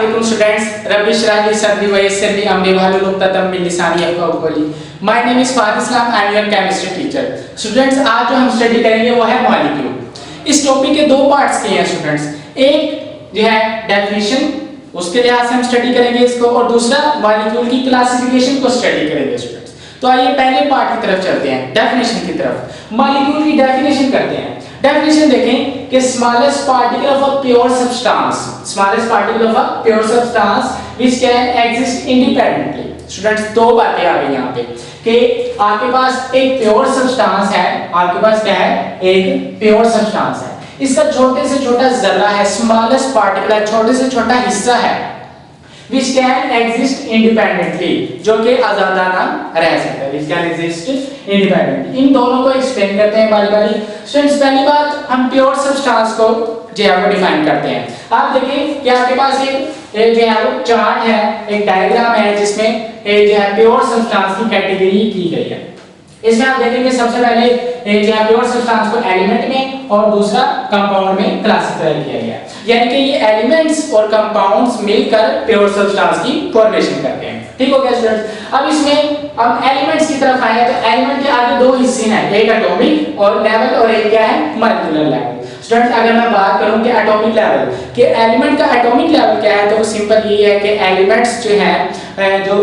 अस्सलामुअलैकुम students, rabbi इश्रह ली सदरी व यस्सिर ली अमरी वहलुल उक़दतम मिन लिसानी यफ़क़हू क़ौली। My name is Fatih Islam, I am your chemistry teacher. Students, आज जो हम स्टडी करेंगे वो है मॉलिक्यूल। इस टॉपिक के दो पार्ट्स किए हैं स्टूडेंट्स। एक जो है डेफिनेशन, उसके लिहाज से हम स्टडी करेंगे इसको, और दूसरा मॉलिक्यूल की क्लासिफिकेशन को स्टडी करेंगे स्टूडेंट्स। तो आइए पहले पार्ट की तरफ चलते हैं, डेफिनेशन की तरफ। मॉलिक्यूल की डेफिनेशन करते हैं। डेफिनेशन देखें कि smallest particle of a pure substance, smallest particle of a pure substance which can exist independently. Students, दो बातें आ गई यहाँ पे कि आपके पास एक प्योर सब्सटेंस है, आपके पास क्या है, एक प्योर सब्सटेंस है, इसका छोटे से छोटा जर्रा है, स्मॉलेस्ट पार्टिकल है, छोटे से छोटा हिस्सा है, which can exist independently, जो कि आजादाना रह सकता है, which can exist independently। इन दोनों को एक्सप्लेन करते हैं बारी बारी। स्टूडेंट्स, पहली बात हम प्योर सब्सटेंस को जो है वो डिफाइन करते हैं। आप देखिए कि आपके पास एक जो है वो चार्ट है, एक डायग्राम है जिसमें एक जो है प्योर सब्सटेंस की कैटेगरी की गई है। इसमें आप देखेंगे सबसे पहले एक जो है प्योर सब्सटेंस को एलिमेंट में और दूसरा कंपाउंड में क्लासिफाई किया गया है, यानी कि ये एलिमेंट्स और कंपाउंड्स मिलकर प्योर सब्सटेंस की फॉर्मेशन करते हैं। ठीक हो गया स्टूडेंट्स। अब इसमें हम एलिमेंट्स की तरफ आए तो एलिमेंट के आगे दो हिस्से हैं, एक एटॉमिक और लेवल और एक क्या है, मॉलिक्यूलर लेवल। स्टूडेंट्स, अगर मैं बात करूं कि एटॉमिक लेवल के एलिमेंट का एटॉमिक लेवल क्या है, तो वो सिंपल ये है कि एलिमेंट्स जो हैं जो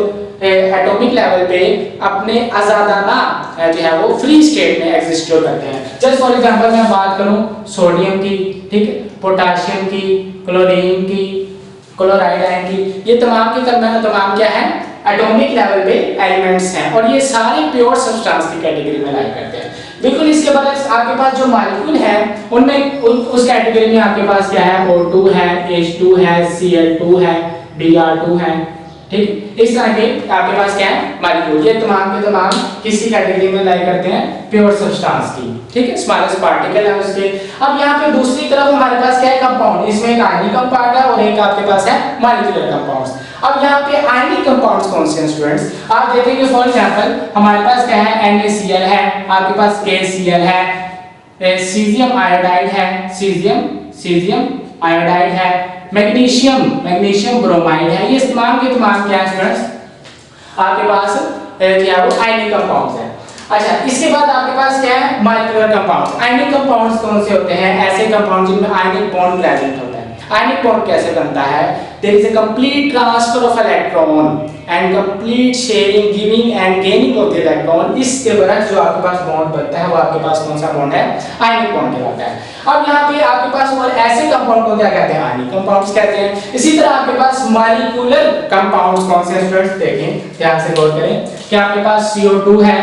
एटॉमिक लेवल पे अपने आजादाना जो है वो फ्री स्टेट में एग्जिस्ट करते हैं। जस्ट फॉर एग्जांपल मैं बात करूं सोडियम की, ठीक है, पोटेशियम की, क्लोरीन की, क्लोराइड आयन की, ये तमाम के तमाम क्या है, एटॉमिक लेवल पे एलिमेंट्स हैं, और ये सारे प्योर सब्सटेंस की कैटेगरी में लाई करते हैं। बिल्कुल इसके बाद आपके पास जो मॉलिक्यूल है उनमें उस कैटेगरी में आपके पास क्या है, O2 है, H2 है, Cl2 है, Br2 है, ठीक। इस तरह के आपके पास क्या है मॉलिक्यूल, ये तमाम के तमाम किसी कैटेगरी में लाई करते हैं, प्योर सब्सटेंस की, ठीक है, स्मॉलेस्ट पार्टिकल है उसके। अब यहाँ पे दूसरी तरफ हमारे पास क्या है, कंपाउंड, इसमें एक आयनिक कंपाउंड है और एक आपके पास है मॉलिक्यूलर कंपाउंड्स। अब यहाँ पे आयनिक कंपाउंड्स कौन से हैं स्टूडेंट्स, आप देखेंगे फॉर एग्जांपल हमारे पास क्या है, NaCl है, आपके पास KCl है, सीजियम आयोडाइड है, सीजियम आयोडाइड है, मैग्नीशियम ब्रोमाइड है। ये तमाम के तमाम क्या है स्टूडेंट्स, आपके पास क्या है वो आयनिक कंपाउंड्स हैं। अच्छा, इसके बाद आपके पास क्या है, मॉलिक्यूलर कंपाउंड्स। आयनिक कंपाउंड्स कौन से होते हैं, ऐसे कंपाउंड जिनमें आयनिक बॉन्ड प्रेजेंट होता है। आयनिक बॉन्ड कैसे बनता है, there is a complete transfer of electron and complete sharing, giving and gaining of the electron. इसके बाद जो आपके पास बॉन्ड बनता है वो आपके पास कौन सा बॉन्ड है, आयनिक बॉन्ड कहलाता है। अब यहाँ पे आपके पास और ऐसे कंपाउंड को क्या कहते हैं, आयनिक कंपाउंड्स कहते हैं। इसी तरह आपके पास मॉलिक्यूलर कंपाउंड्स कौन से हैं स्टूडेंट्स, देखें ध्यान से गौर करें कि आपके पास CO2 है,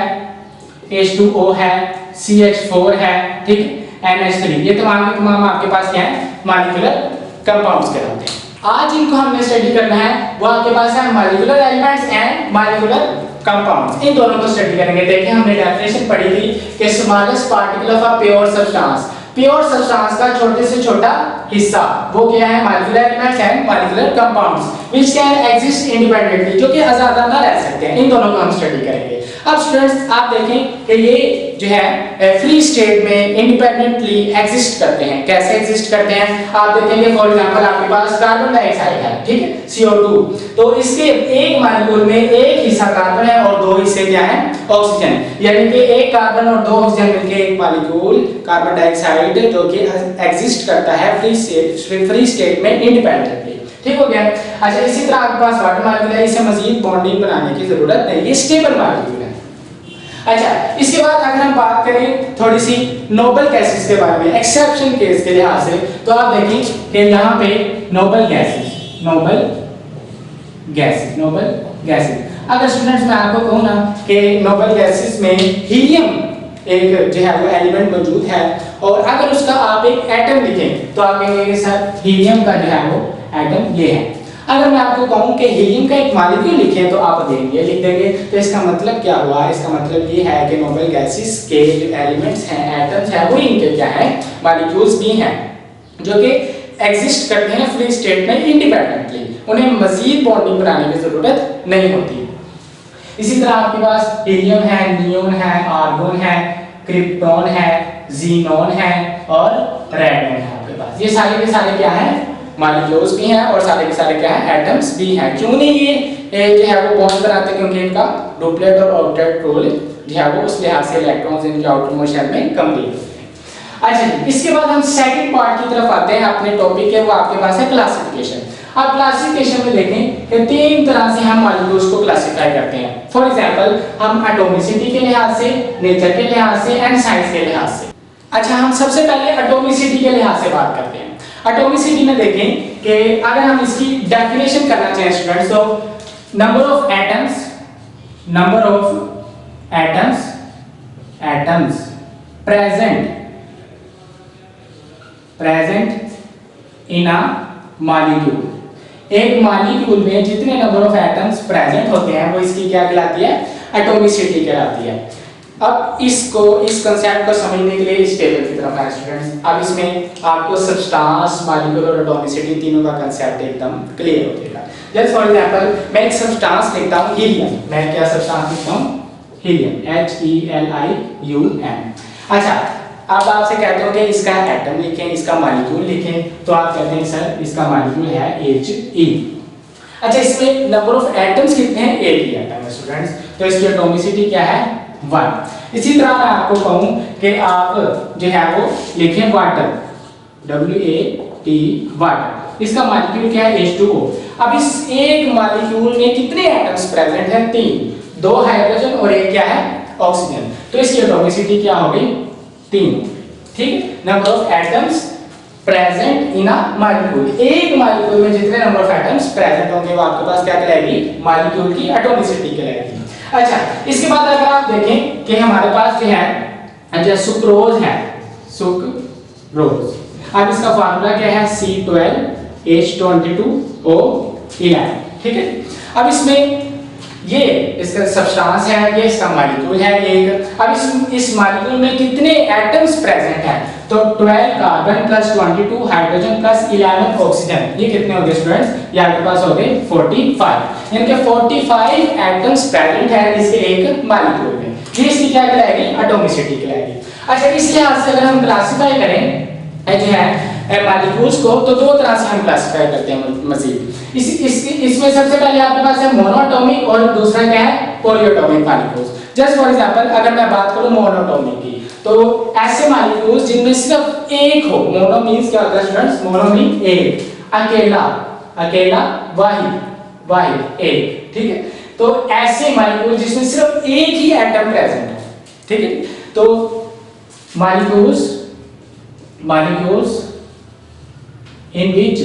H2O है, CH4 है, ठीक, NH3, ये तमाम के तमाम आपके पास क्या है, मॉलिक्यूलर कंपाउंड्स कहलाते हैं। आज इनको हमने स्टडी करना है, वो आपके पास है molecular elements and molecular compounds, इन दोनों को स्टडी करेंगे। देखिए हमने डेफिनेशन पढ़ी थी कि smallest particle of a pure substance, pure substance का छोटे से छोटा हिस्सा, वो क्या है, molecular elements and molecular compounds which can exist independently, जो कि आजादाना रह सकते हैं। इन दोनों को हम स्टडी करेंगे। अब स्टूडेंट्स, आप देखें कि ये जो है फ्री स्टेट में इंडिपेंडेंटली एग्जिस्ट करते हैं। कैसे एग्जिस्ट करते हैं, आप देखेंगे फॉर एग्जांपल आपके पास कार्बन डाइऑक्साइड है, ठीक है, CO2, तो इसके एक मॉलिक्यूल में एक हिस्सा कार्बन है और दो हिस्से क्या है, ऑक्सीजन, यानी कि एक कार्बन और दो ऑक्सीजन मिलकर एक मॉलिक्यूल कार्बन डाइऑक्साइड जो कि एग्जिस्ट करता है फ्री स्टेट में इंडिपेंडेंटली। ठीक हो गया। अच्छा, इसी तरह आपके पास वाटर मॉलिक्यूल है, इसे मजीद बॉन्डिंग बनाने की जरूरत नहीं, ये स्टेबल मॉलिक्यूल है। अच्छा, इसके बाद अगर हम बात करें थोड़ी सी नोबल गैसेस के बारे में, एक्सेप्शन केस के लिहाज से, तो आप देखिए कि यहाँ पे नोबल गैसेस, अगर स्टूडेंट्स मैं आपको कहूँ ना कि नोबल गैसेस में हीलियम एक जो है वो एलिमेंट मौजूद है, और अगर उसका आप एक एटम लिखें तो आप कहेंगे सर हीलियम का जो है वो एटम ये है। अगर मैं आपको कहूं कि हीलियम का एक मॉलिक्यूल लिखें तो आप देंगे लिख देंगे, तो इसका मतलब क्या हुआ, इसका मतलब ये है कि नोबल गैसेस के जो एलिमेंट्स हैं, एटम्स हैं, वो इनके क्या है, मॉलिक्यूल्स भी हैं जो कि एग्जिस्ट करते हैं फ्री स्टेट में इंडिपेंडेंटली, उन्हें मजीद बॉन्डिंग बनाने की जरूरत नहीं होती। इसी तरह आपके पास हीलियम है, नियोन है, आर्गोन है, क्रिप्टॉन है, जीनॉन है और रेडॉन है। आपके पास ये सारे के सारे क्या है, मॉलिक्यूल्स भी हैं और सारे के सारे क्या है एटम्स भी हैं। क्यों नहीं ये जो है वो बॉन्ड बनाते हैं, क्योंकि इनका डुप्लेट और ऑक्टेट रोल जो है वो उस लिहाज से इलेक्ट्रॉन्स इनके आउटर मोस्ट शेल में कंप्लीट होते हैं। अच्छा जी, इसके बाद हम सेकंड पार्ट की तरफ आते हैं अपने टॉपिक के, वो आपके पास है क्लासिफिकेशन। अब क्लासिफिकेशन में देखें कि तीन तरह से हम मॉलिक्यूल्स को क्लासिफाई करते हैं। फॉर एग्जांपल हम एटॉमिसिटी के लिहाज से, नेचर के लिहाज से एंड साइंस के लिहाज से। अच्छा, हम सबसे पहले एटॉमिसिटी के लिहाज से बात करते हैं। एटॉमिसिटी में देखें कि अगर हम इसकी डेफिनेशन करना चाहें स्टूडेंट्स, तो number of atoms present in a molecule. एक मॉलिक्यूल में जितने नंबर ऑफ एटम्स प्रेजेंट होते हैं वो इसकी क्या कहलाती है, एटॉमिसिटी कहलाती है। अब इसको, इस कांसेप्ट को समझने के लिए इस टेबल की तरफ आए स्टूडेंट्स। अब इसमें आपको सब्सटेंस, मॉलिक्यूल और एटॉमिसिटी तीनों का कांसेप्ट एकदम क्लियर हो जाएगा। जैसे फॉर एग्जांपल मैं एक सब्सटेंस लिखता हूं हीलियम। मैं क्या सब्सटेंस लिखता हूं, हीलियम, HELIUM। अच्छा, अब आपसे कहते हो कि इसका एटम लिखें, इसका मॉलिक्यूल लिखें, तो आप कहते हैं सर इसका मॉलिक्यूल है He। अच्छा, इसमें नंबर ऑफ एटम्स कितने हैं, एक ही एटम है स्टूडेंट्स, तो इसकी एटॉमिसिटी क्या है, 1। इसी तरह मैं आपको कहूं कि आप जो है वो लिखें वाटर, WAT वाटर, इसका मॉलिक्यूल क्या है, H2O। अब इस एक मॉलिक्यूल में कितने एटम्स प्रेजेंट हैं, 3, 2 हाइड्रोजन और एक क्या है, ऑक्सीजन, तो इसकी एटॉमिसिटी क्या हो गई, 3। ठीक, number of atoms present in a molecule. एक मॉलिक्यूल में जितने नंबर ऑफ एटम्स प्रेजेंट होंगे वो आपके पास क्या कहलाएगी, मॉलिक्यूल की एटॉमिसिटी कहलाएगी। अच्छा, इसके बाद अगर आप देखें कि हमारे पास जो है जो सुक्रोज है, सुक्रोज, अब इसका फार्मूला क्या है, C12H22O11। ठीक है, अब इसमें ये इसका सब्सटेंस है, ये इसका मॉलिक्यूल है एक। अब इस मॉलिक्यूल में कितने एटम्स प्रेजेंट हैं, तो 12 carbon plus 22 hydrogen plus 11 oxygen, ये कितने हो गए स्टूडेंट्स, ये आपके पास हो गए 45। यानी कि 45 एटम्स प्रेजेंट है इसके एक मॉलिक्यूल में। ये इसकी क्या कहलाएगी, एटॉमिसिटी कहलाएगी। अच्छा, इस लिहाज से अगर हम क्लासिफाई करें जो है मॉलिक्यूल्स को, तो दो तरह से हम क्लासिफाई करते हैं मजीद। इसमें सबसे पहले आपके पास है मोनोएटॉमिक और दूसरा क्या है, polyatomic molecules. Just for example अगर मैं बात करूं मोनोएटॉमिक की, तो ऐसे मॉलिक्यूल्स जिनमें सिर्फ एक हो, मोनो मींस क्या होता है स्टूडेंट्स, मोनो मीन एक, अकेला, वाहिद एक। ठीक है, तो ऐसे मॉलिक्यूल जिसमें सिर्फ एक ही एटम प्रेजेंट है। ठीक है, तो molecules in which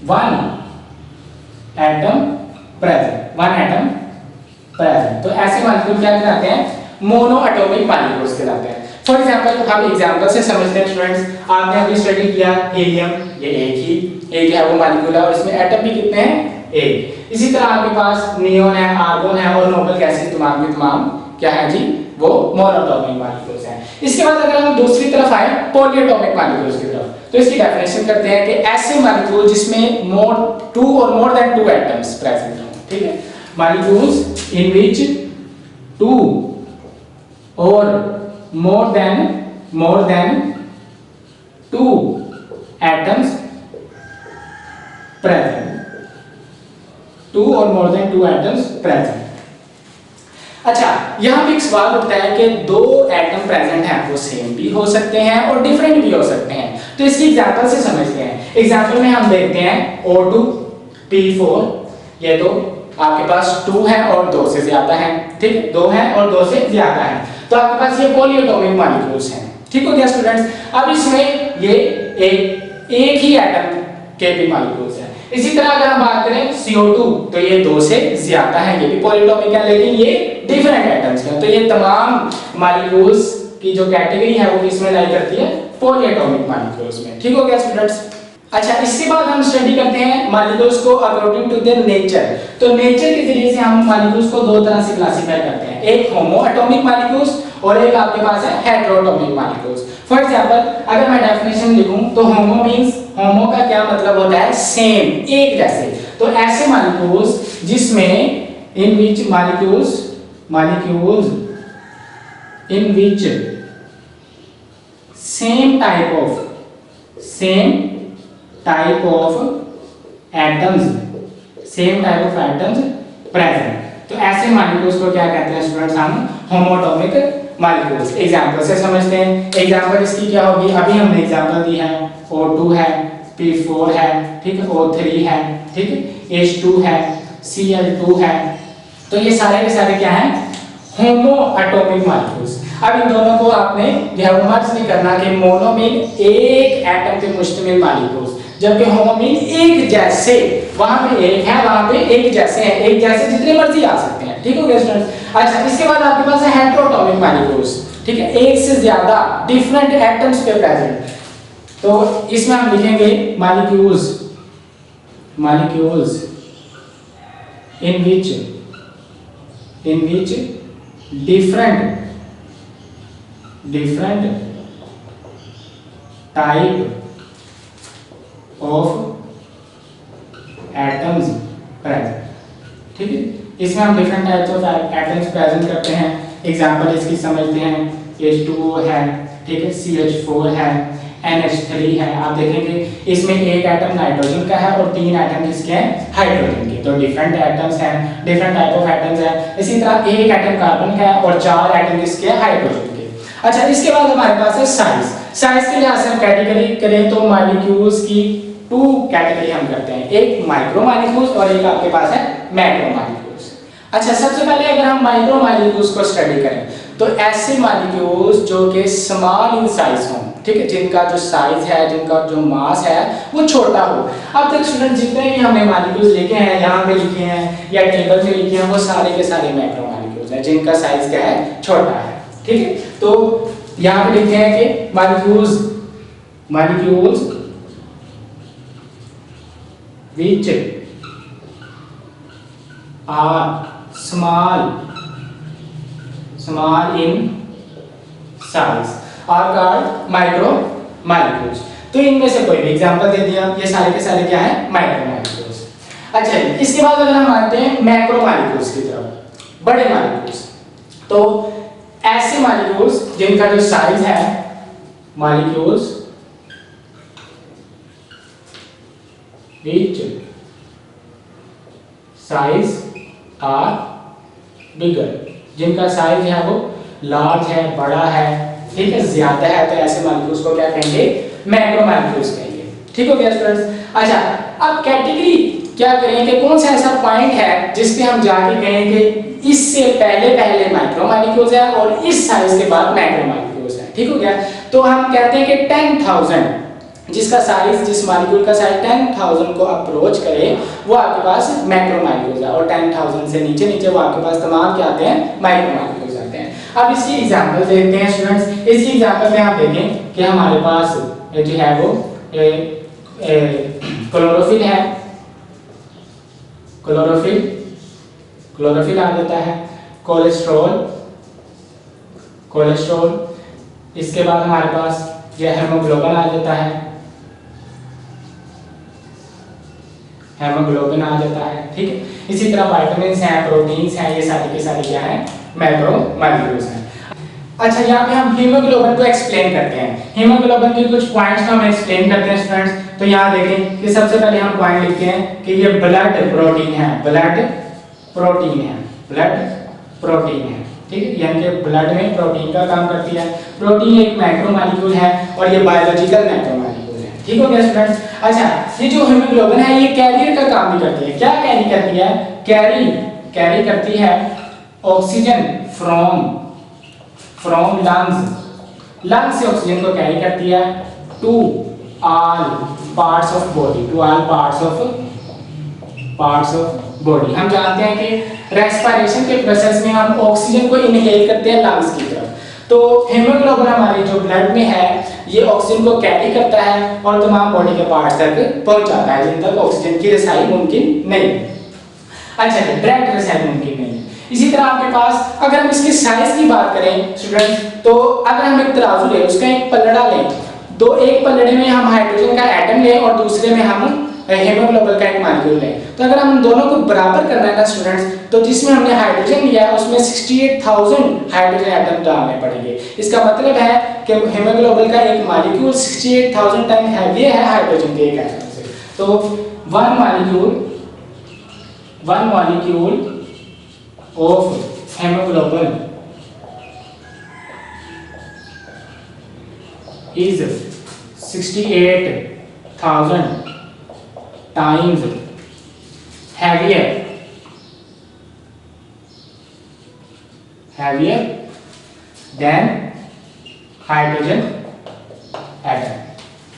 one atom present, तो ऐसे मॉलिक्यूल क्या कहलाते हैं, मोनोएटॉमिक मॉलिक्यूल्स कहलाते हैं। फॉर एग्जांपल हम एग्जांपल से समझते हैं स्टूडेंट्स, आपने अभी स्टडी किया हीलियम, ये एक है वो मॉलिक्यूल है और इसमें एटम भी कितने हैं, एक। इसी तरह आपके पास नियोन है, आर्गोन है और नोबल गैसेस तमाम क्या है जी, वो मोनोएटॉमिक मॉलिक्यूल्स हैं। इसके बाद अगर हम दूसरी तरफ आए पॉलीएटॉमिक मॉलिक्यूल्स की तरफ, तो इसकी डेफिनेशन करते हैं कि ऐसे मॉलिक्यूल जिसमें टू और मोर देन 2 एटम्स प्रेजेंट हों। ठीक है, मॉलिक्यूल्स इन विच 2 और मोर देन 2 एटम्स प्रेजेंट, 2 और मोर देन 2 एटम्स प्रेजेंट। अच्छा, यहाँ भी एक सवाल उठता है कि 2 एटम प्रेजेंट हैं, वो सेम भी हो सकते हैं और डिफरेंट भी हो सकते हैं। तो इसकी एग्जांपल से समझते हैं। एग्जांपल में हम देखते हैं O2 P4, ये तो आपके पास 2 है और 2 से ज्यादा है। ठीक, 2 है और 2 से ज्यादा है, तो आपके पास ये पॉलीएटॉमिक मॉलिक्यूल्स हैं। ठीक हो गया स्टूडेंट्स। अब इसमें ये एक ही एटम के भी मॉलिक्यूल्स हैं। इसी तरह अगर हम बात करें CO2, तो ये 2 से ज्यादा है, ये भी पॉलीएटॉमिक है लेकिन ये डिफरेंट एटम्स हैं। तो ये तमाम मॉलिक्यूल्स की जो कैटेगरी है वो किसमें लाई करती है, पॉलीएटॉमिक मॉलिक्यूल्स में। ठीक हो गया स्टूडेंट्स। अच्छा, इसके बाद हम स्टडी करते हैं मॉलिक्यूल्स को अकॉर्डिंग टू देयर नेचर। तो नेचर के जरिए से हम मॉलिक्यूल्स को 2 तरह से क्लासिफाई करते हैं, एक होमोएटॉमिक मॉलिक्यूल्स और एक आपके पास है हेटेरोटॉमिक मॉलिक्यूल्स। फॉर एग्जांपल अगर मैं डेफिनेशन लिखूं तो होमो मींस, होमो का क्या मतलब होता है, सेम, एक जैसे। तो ऐसे मॉलिक्यूल्स जिसमें in which molecules in which same type of atoms, same type of atoms present. तो ऐसे मॉलिक्यूल्स को क्या कहते हैं स्टूडेंट्स, हम होमोटॉमिक मॉलिक्यूल्स। एग्जांपल से समझते हैं। एग्जांपल इसकी क्या होगी, अभी हमने एग्जांपल दी है, O2 है, P4 है, ठीक है, O3 है, ठीक है, H2 है, Cl2 है। तो ये सारे के सारे क्या हैं, होमो एटॉमिक मॉलिक्यूल्स। अब इन दोनों को आपने मर्ज नहीं करना कि मोनो मीन एक एटम पे मुश्तमिल मॉलिक्यूल्स, जबकि होमो मीन एक जैसे, वहां पे एक है, वहां पे एक जैसे हैं, एक जैसे जितने मर्जी आ सकते हैं, ठीक हो गया स्टूडेंट्स। अच्छा, इसके बाद आपके पास है हेटेरोटॉमिक मॉलिक्यूल्स, ठीक है, एक से ज्यादा डिफरेंट एटम्स पे प्रेजेंट। तो इसमें हम लिखेंगे molecules in which different type of atoms present, ठीक है। इसमें हम different types of atoms present करते हैं। एग्जांपल इसकी समझते हैं, H2O है, ठीक है, CH4 है, NH3 है। आप देखेंगे इसमें एक एटम नाइट्रोजन का है और 3 एटम किसके हैं, हाइड्रोजन के। तो डिफरेंट एटम्स हैं, डिफरेंट टाइप ऑफ एटम्स हैं। इसी तरह एक एटम कार्बन का है और 4 एटम किसके हैं, हाइड्रोजन के। अच्छा, इसके बाद हमारे पास है साइज। साइज के लिहाज से हम कैटेगरी करें तो मॉलिक्यूल्स की 2 कैटेगरी हम करते हैं, एक माइक्रो मॉलिक्यूल्स और एक आपके पास है मैक्रो मॉलिक्यूल्स। अच्छा, सबसे पहले अगर हम माइक्रो मॉलिक्यूल्स को स्टडी करें तो ऐसे मॉलिक्यूल्स जो कि स्मॉल इन साइज हों, ठीक है, जिनका जो साइज है, जिनका जो मास है वो छोटा हो। अब तक स्टूडेंट जितने भी हमने मॉलिक्यूल्स लिखे हैं, यहाँ पे लिखे हैं या टेबल में लिखे हैं, वो सारे के सारे मैक्रो मॉलिक्यूल्स हैं जिनका साइज क्या है, छोटा है, ठीक है। तो यहाँ पे लिखे हैं कि molecules which are small in size are called micro molecules। तो इनमें से कोई भी एग्जांपल दे दिया, ये सारे के सारे क्या है, माइक्रो मॉलिक्यूल्स। अच्छा, इसके बाद अगर हम आते हैं मैक्रो मॉलिक्यूल्स की तरफ, बड़े मॉलिक्यूल्स, तो ऐसे मॉलिक्यूल्स जिनका जो साइज है, molecules which size are bigger, जिनका साइज है वो लार्ज है, बड़ा है, ठीक है, ज्यादा है, तो ऐसे मॉलिक्यूल्स को क्या कहेंगे, मैक्रो मॉलिक्यूल्स कहेंगे, ठीक हो गया स्टूडेंट्स। अच्छा, अब कैटेगरी क्या करेंगे, कौन सा ऐसा पॉइंट है जिस पे हम जाके कहेंगे इससे पहले माइक्रो मॉलिक्यूल्स है और इस साइज के बाद मैक्रो मॉलिक्यूल्स है, ठीक हो गया। तो हम कहते हैं कि 10,000, जिसका साइज, जिस मॉलिक्यूल का साइज 10,000 को अप्रोच करे वो आपके पास मैक्रो मॉलिक्यूल्स है, और 10,000 से नीचे वो आपके पास तमाम क्या आते हैं, माइक्रो मॉलिक्यूल्स आते हैं। अब इसकी एग्जांपल देखते हैं स्टूडेंट्स। इसकी एग्जांपल में आप देखें कि हमारे पास जो है वो क्लोरोफिल है, क्लोरोफिल आ जाता है, कोलेस्ट्रॉल, इसके बाद हमारे पास ये हेमोग्लोबिन आ जाता है, हेमोग्लोबिन आ जाता है, ठीक है। इसी तरह विटामिन्स हैं, प्रोटीन्स हैं, ये सारे के सारे क्या हैं, मैक्रो मॉलिक्यूल्स हैं। अच्छा, यहाँ पे हम हीमोग्लोबिन को एक्सप्लेन करते हैं। हीमोग्लोबिन के कुछ पॉइंट्स को हम एक्सप्लेन करते हैं स्टूडेंट्स। तो यहाँ देखें कि सबसे पहले हम पॉइंट लिखते हैं कि ये ब्लड प्रोटीन है, ठीक है, यानी कि ब्लड में प्रोटीन का काम करती है। प्रोटीन एक मैक्रो मॉलिक्यूल है और ये बायोलॉजिकल मैक्रो मॉलिक्यूल है, ठीक हो गया स्टूडेंट्स। अच्छा, ये जो हीमोग्लोबिन है ये कैरियर का काम भी करती है। क्या कैरी करती है, कैरी करती है ऑक्सीजन फ्रॉम लंग्स से ऑक्सीजन को कैरी करती है to all parts of body. हम जानते हैं कि रेस्पिरेशन के प्रोसेस में हम ऑक्सीजन को इनहेल करते हैं लंग्स की तरफ। तो हीमोग्लोबिन हमारे जो ब्लड में है ये ऑक्सीजन को कैरी करता है और तमाम बॉडी के पार्ट्स तक पहुंचाता है जिन तक ऑक्सीजन की रिसाई मुमकिन नहीं। अच्छा, डायरेक्ट रिसाई मुमकिन नहीं। इसी तरह आपके पास अगर हम इसके साइज की बात करें स्टूडेंट्स, तो अगर हम एक तराजू लें, उसका एक पलड़ा लें, तो एक पलड़े में हम हाइड्रोजन का एटम लें और दूसरे में हम हीमोग्लोबिन का एक मॉलिक्यूल लें, तो अगर हम दोनों को बराबर करना है ना स्टूडेंट्स, तो जिसमें हमने हाइड्रोजन लिया है उसमें 68,000 हाइड्रोजन एटम डालने पड़ेंगे। इसका मतलब है कि हीमोग्लोबिन का एक मॉलिक्यूल 68,000 टाइम हैवी है हाइड्रोजन के एक एटम से, तो one molecule of haemoglobin is 68,000 times heavier than hydrogen atom.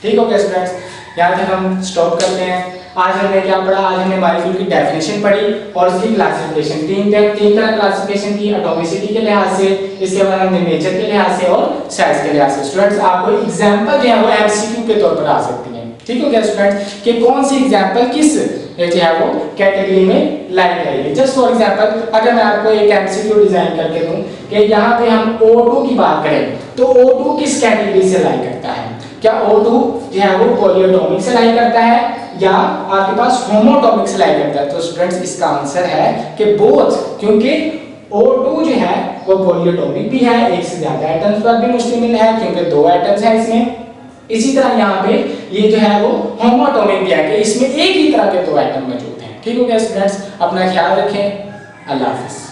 ठीक हो गया स्टूडेंट्स, यहाँ तक हम स्टॉप करते हैं। आज हमने क्या पढ़ा? आज हमने मॉलिक्यूल की डेफिनेशन पढ़ी और उसकी क्लासिफिकेशन, तीन तरह क्लासिफिकेशन की, एटॉमिसिटी के लिहाज से, इसके बाद हमने नेचर के लिहाज से और साइज के लिहाज से। स्टूडेंट्स आपको एग्जांपल जो है वो एमसीक्यू के तौर पर आ सकती हैं। ठीक हो गया स्टूडेंट्स, कि कौन सी एग्जांपल किस जो है वो कैटेगरी में लाई जाएगी। जस्ट फॉर एग्जांपल अगर मैं आपको एक एमसीक्यू डिजाइन करके दूं कि यहाँ पे हम O2 की बात करें तो O2 किस कैटेगरी से लाई करता है? क्या O2 जो है वो पॉलीएटॉमिक से लाई करता है या आपके पास होमोटॉमिक से लाई करता है? तो स्टूडेंट्स इसका आंसर है कि बोथ, क्योंकि O2 जो है वो पॉलीएटॉमिक भी है, एक से ज्यादा एटम्स पर भी मुश्तमिल है क्योंकि 2 एटम्स हैं इसमें। इसी तरह यहाँ पे ये जो है वो होमोटॉमिक भी है कि इसमें एक ही तरह के 2 एटम मौजूद हैं। ठीक हो गया स्टूडेंट्स, अपना ख्याल रखें, अल्लाह हाफिज।